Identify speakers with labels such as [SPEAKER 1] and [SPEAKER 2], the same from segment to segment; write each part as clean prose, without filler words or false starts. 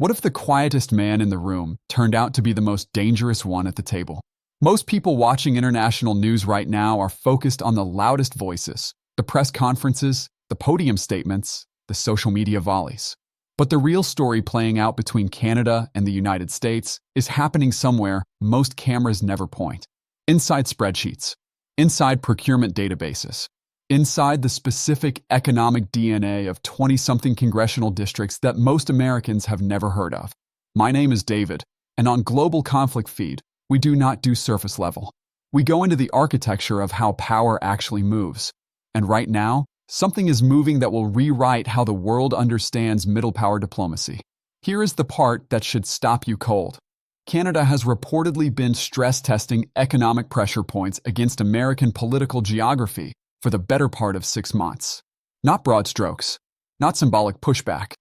[SPEAKER 1] What if the quietest man in the room turned out to be the most dangerous one at the table? Most people watching international news right now are focused on the loudest voices, the press conferences, the podium statements, the social media volleys. But the real story playing out between Canada and the United States is happening somewhere most cameras never point. Inside spreadsheets, inside procurement databases, inside the specific economic DNA of 20-something congressional districts that most Americans have never heard of. My name is David, and on Global Conflict Feed, we do not do surface level. We go into the architecture of how power actually moves. And right now, something is moving that will rewrite how the world understands middle power diplomacy. Here is the part that should stop you cold. Canada has reportedly been stress testing economic pressure points against American political geography for the better part of 6 months. Not broad strokes, not symbolic pushback.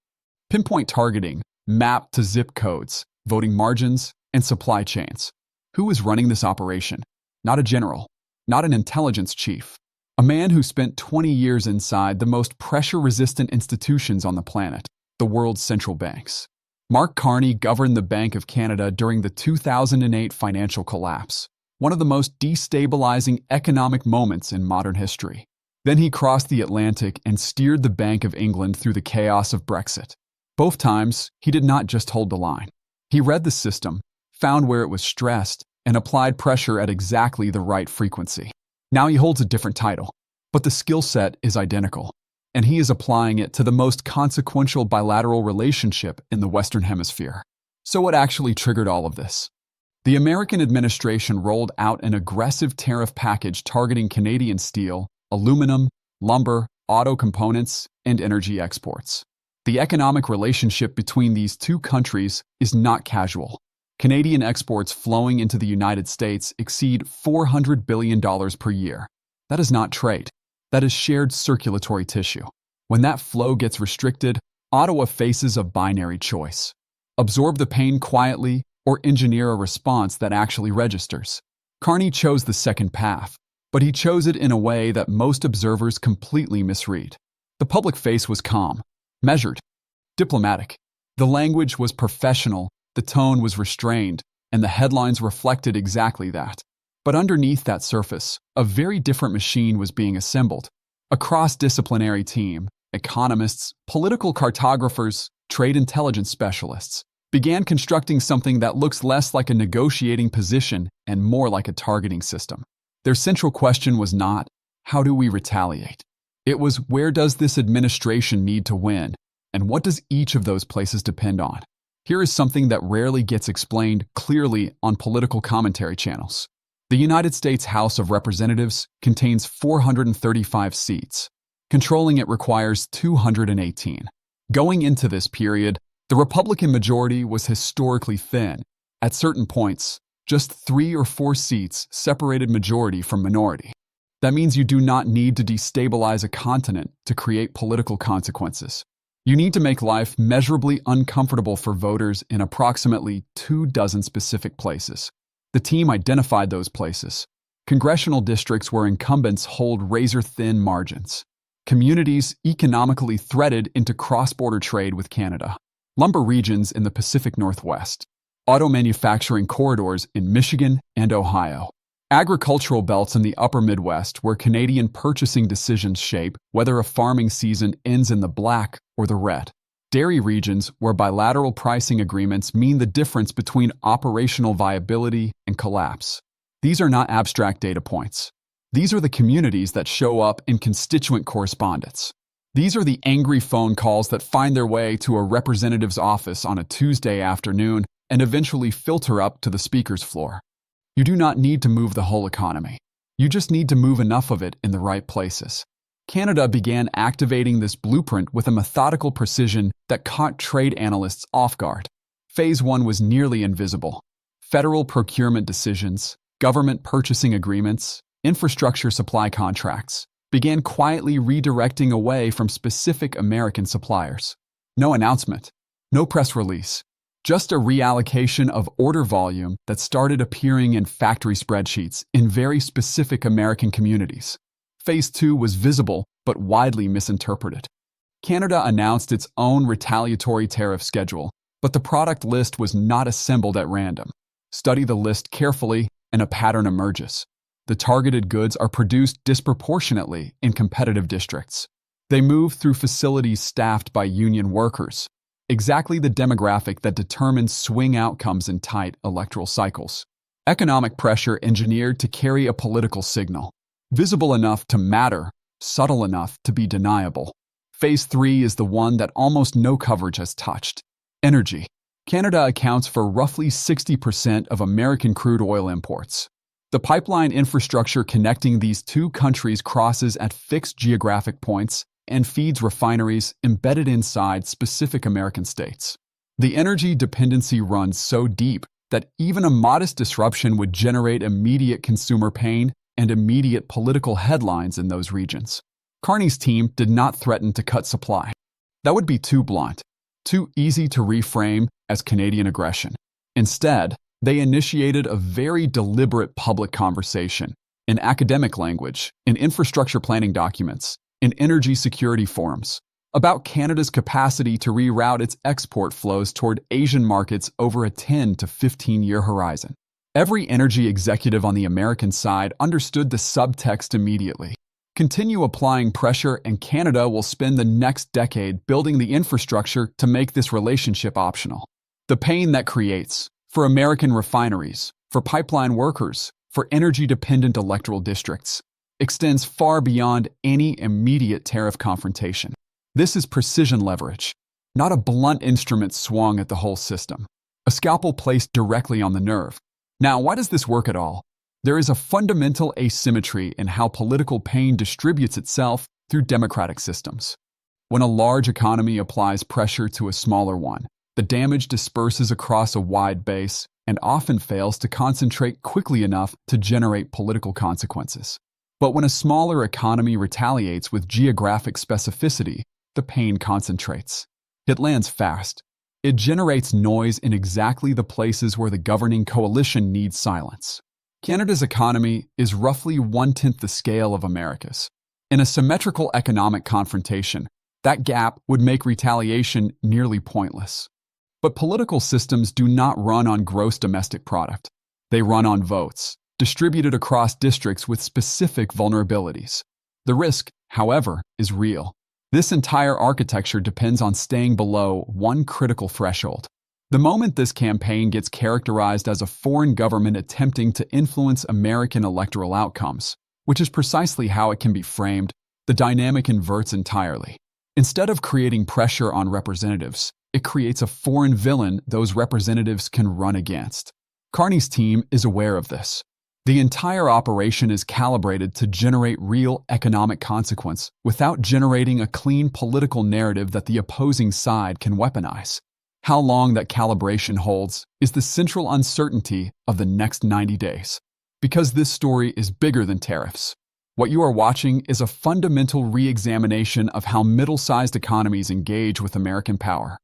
[SPEAKER 1] Pinpoint targeting, mapped to zip codes, voting margins, and supply chains. Who is running this operation? Not a general, not an intelligence chief. A man who spent 20 years inside the most pressure-resistant institutions on the planet, the world's central banks. Mark Carney governed the Bank of Canada during the 2008 financial collapse, one of the most destabilizing economic moments in modern history. Then he crossed the Atlantic and steered the Bank of England through the chaos of Brexit. Both times, he did not just hold the line. He read the system, found where it was stressed, and applied pressure at exactly the right frequency. Now he holds a different title, but the skill set is identical, and he is applying it to the most consequential bilateral relationship in the Western Hemisphere. So what actually triggered all of this? The American administration rolled out an aggressive tariff package targeting Canadian steel, aluminum, lumber, auto components, and energy exports. The economic relationship between these two countries is not casual. Canadian exports flowing into the United States exceed $400 billion per year. That is not trade. That is shared circulatory tissue. When that flow gets restricted, Ottawa faces a binary choice. Absorb the pain quietly or engineer a response that actually registers. Carney chose the second path, but he chose it in a way that most observers completely misread. The public face was calm, measured, diplomatic. The language was professional, the tone was restrained, and the headlines reflected exactly that. But underneath that surface, a very different machine was being assembled. A cross-disciplinary team, economists, political cartographers, trade intelligence specialists, began constructing something that looks less like a negotiating position and more like a targeting system. Their central question was not, how do we retaliate? It was, where does this administration need to win, and what does each of those places depend on? Here is something that rarely gets explained clearly on political commentary channels. The United States House of Representatives contains 435 seats. Controlling it requires 218. Going into this period, the Republican majority was historically thin. At certain points, just 3 or 4 seats separated majority from minority. That means you do not need to destabilize a continent to create political consequences. You need to make life measurably uncomfortable for voters in approximately 24 specific places. The team identified those places. Congressional districts where incumbents hold razor-thin margins. Communities economically threaded into cross-border trade with Canada. Lumber regions in the Pacific Northwest. Auto manufacturing corridors in Michigan and Ohio. Agricultural belts in the upper Midwest where Canadian purchasing decisions shape whether a farming season ends in the black or the red. Dairy regions where bilateral pricing agreements mean the difference between operational viability and collapse. These are not abstract data points. These are the communities that show up in constituent correspondence. These are the angry phone calls that find their way to a representative's office on a Tuesday afternoon and eventually filter up to the speaker's floor. You do not need to move the whole economy. You just need to move enough of it in the right places. Canada began activating this blueprint with a methodical precision that caught trade analysts off guard. Phase 1 was nearly invisible. Federal procurement decisions, government purchasing agreements, infrastructure supply contracts began quietly redirecting away from specific American suppliers. No announcement, no press release. Just a reallocation of order volume that started appearing in factory spreadsheets in very specific American communities. Phase 2 was visible but widely misinterpreted. Canada announced its own retaliatory tariff schedule, But the product list was not assembled at random. Study the list carefully, and a pattern emerges. The targeted goods are produced disproportionately in competitive districts. They move through facilities staffed by union workers, exactly the demographic that determines swing outcomes in tight electoral cycles. Economic pressure engineered to carry a political signal, visible enough to matter, subtle enough to be deniable. Phase 3 is the one that almost no coverage has touched. Energy. Canada accounts for roughly 60% of American crude oil imports. The pipeline infrastructure connecting these two countries crosses at fixed geographic points and feeds refineries embedded inside specific American states. The energy dependency runs so deep that even a modest disruption would generate immediate consumer pain and immediate political headlines in those regions. Carney's team did not threaten to cut supply. That would be too blunt, too easy to reframe as Canadian aggression. Instead, they initiated a very deliberate public conversation, in academic language, in infrastructure planning documents, in energy security forums, about Canada's capacity to reroute its export flows toward Asian markets over a 10 to 15-year horizon. Every energy executive on the American side understood the subtext immediately. Continue applying pressure and Canada will spend the next decade building the infrastructure to make this relationship optional. The pain that creates, for American refineries, for pipeline workers, for energy-dependent electoral districts, extends far beyond any immediate tariff confrontation. This is precision leverage, not a blunt instrument swung at the whole system, a scalpel placed directly on the nerve. Now, why does this work at all? There is a fundamental asymmetry in how political pain distributes itself through democratic systems. When a large economy applies pressure to a smaller one, the damage disperses across a wide base and often fails to concentrate quickly enough to generate political consequences. But when a smaller economy retaliates with geographic specificity, the pain concentrates. It lands fast. It generates noise in exactly the places where the governing coalition needs silence. Canada's economy is roughly 1/10 the scale of America's. In a symmetrical economic confrontation, that gap would make retaliation nearly pointless. But political systems do not run on gross domestic product. They run on votes, distributed across districts with specific vulnerabilities. The risk, however, is real. This entire architecture depends on staying below one critical threshold. The moment this campaign gets characterized as a foreign government attempting to influence American electoral outcomes, which is precisely how it can be framed, the dynamic inverts entirely. Instead of creating pressure on representatives, it creates a foreign villain those representatives can run against. Carney's team is aware of this. The entire operation is calibrated to generate real economic consequence without generating a clean political narrative that the opposing side can weaponize. How long that calibration holds is the central uncertainty of the next 90 days. Because this story is bigger than tariffs. What you are watching is a fundamental re-examination of how middle-sized economies engage with American power.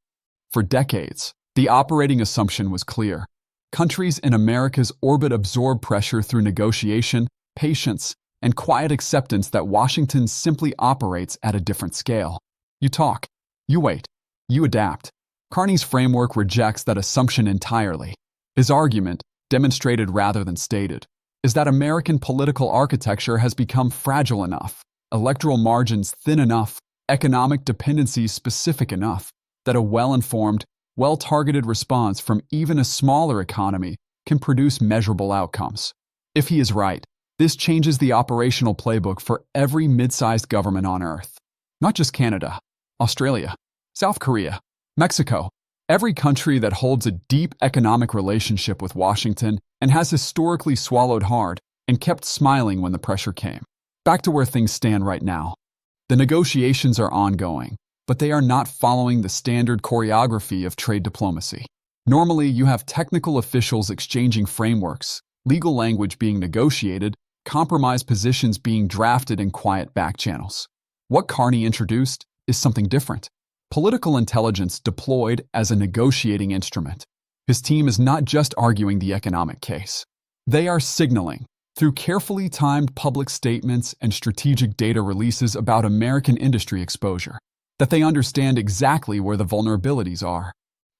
[SPEAKER 1] For decades, the operating assumption was clear. Countries in America's orbit absorb pressure through negotiation, patience, and quiet acceptance that Washington simply operates at a different scale. You talk, you wait, you adapt. Carney's framework rejects that assumption entirely. His argument, demonstrated rather than stated, is that American political architecture has become fragile enough, electoral margins thin enough, economic dependencies specific enough, that a well-informed, well-targeted response from even a smaller economy can produce measurable outcomes. If he is right, this changes the operational playbook for every mid-sized government on Earth. Not just Canada, Australia, South Korea, Mexico, every country that holds a deep economic relationship with Washington and has historically swallowed hard and kept smiling when the pressure came. Back to where things stand right now. The negotiations are ongoing, but they are not following the standard choreography of trade diplomacy. Normally, you have technical officials exchanging frameworks, legal language being negotiated, compromise positions being drafted in quiet back channels. What Carney introduced is something different. Political intelligence deployed as a negotiating instrument. His team is not just arguing the economic case. They are signaling, through carefully timed public statements and strategic data releases about American industry exposure, that they understand exactly where the vulnerabilities are.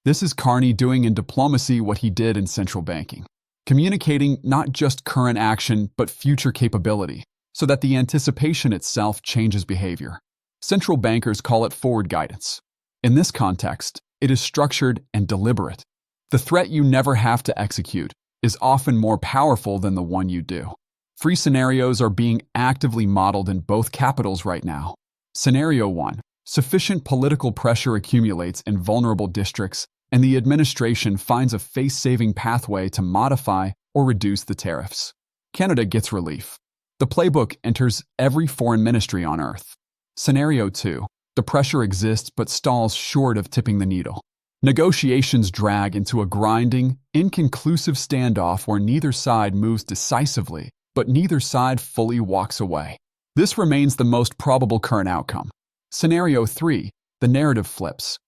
[SPEAKER 1] This is Carney doing in diplomacy what he did in central banking, communicating not just current action but future capability, so that the anticipation itself changes behavior. Central bankers call it forward guidance. In this context, it is structured and deliberate. The threat you never have to execute is often more powerful than the one you do. Three scenarios are being actively modeled in both capitals right now. Scenario 1. Sufficient political pressure accumulates in vulnerable districts, and the administration finds a face-saving pathway to modify or reduce the tariffs. Canada gets relief. The playbook enters every foreign ministry on Earth. Scenario 2. The pressure exists but stalls short of tipping the needle. Negotiations drag into a grinding, inconclusive standoff where neither side moves decisively, but neither side fully walks away. This remains the most probable current outcome. Scenario 3. The narrative flips.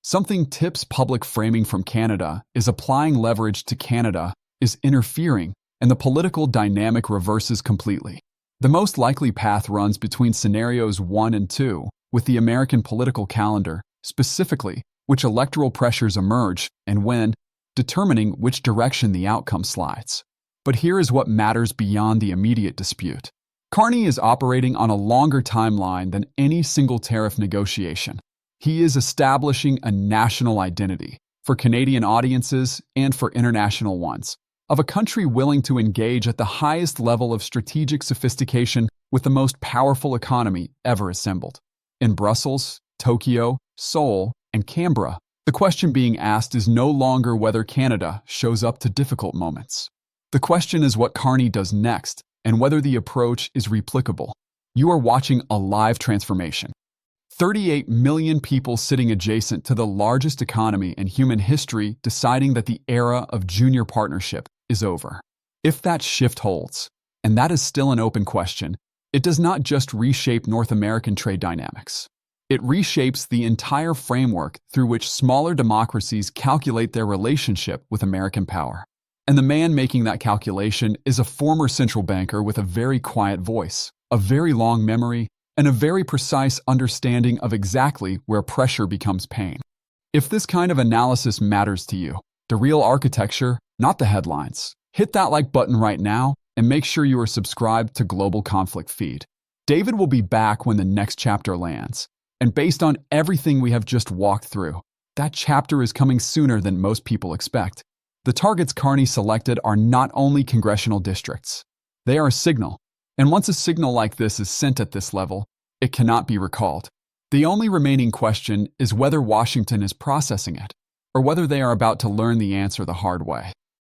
[SPEAKER 1] Something tips public framing from Canada is applying leverage to Canada, is interfering, and the political dynamic reverses completely. The most likely path runs between scenarios 1 and 2, with the American political calendar, specifically which electoral pressures emerge and when, determining which direction the outcome slides. But here is what matters beyond the immediate dispute. Carney is operating on a longer timeline than any single tariff negotiation. He is establishing a national identity, for Canadian audiences and for international ones, of a country willing to engage at the highest level of strategic sophistication with the most powerful economy ever assembled. In Brussels, Tokyo, Seoul, and Canberra, the question being asked is no longer whether Canada shows up to difficult moments. The question is what Carney does next and whether the approach is replicable. You are watching a live transformation. 38 million people sitting adjacent to the largest economy in human history deciding that the era of junior partnership is over. If that shift holds, and that is still an open question, it does not just reshape North American trade dynamics. It reshapes the entire framework through which smaller democracies calculate their relationship with American power. And the man making that calculation is a former central banker with a very quiet voice, a very long memory, and a very precise understanding of exactly where pressure becomes pain. If this kind of analysis matters to you, the real architecture, not the headlines, hit that like button right now and make sure you are subscribed to Global Conflict Feed. David will be back when the next chapter lands. And based on everything we have just walked through, that chapter is coming sooner than most people expect. The targets Carney selected are not only congressional districts. They are a signal. And once a signal like this is sent at this level, it cannot be recalled. The only remaining question is whether Washington is processing it, or whether they are about to learn the answer the hard way.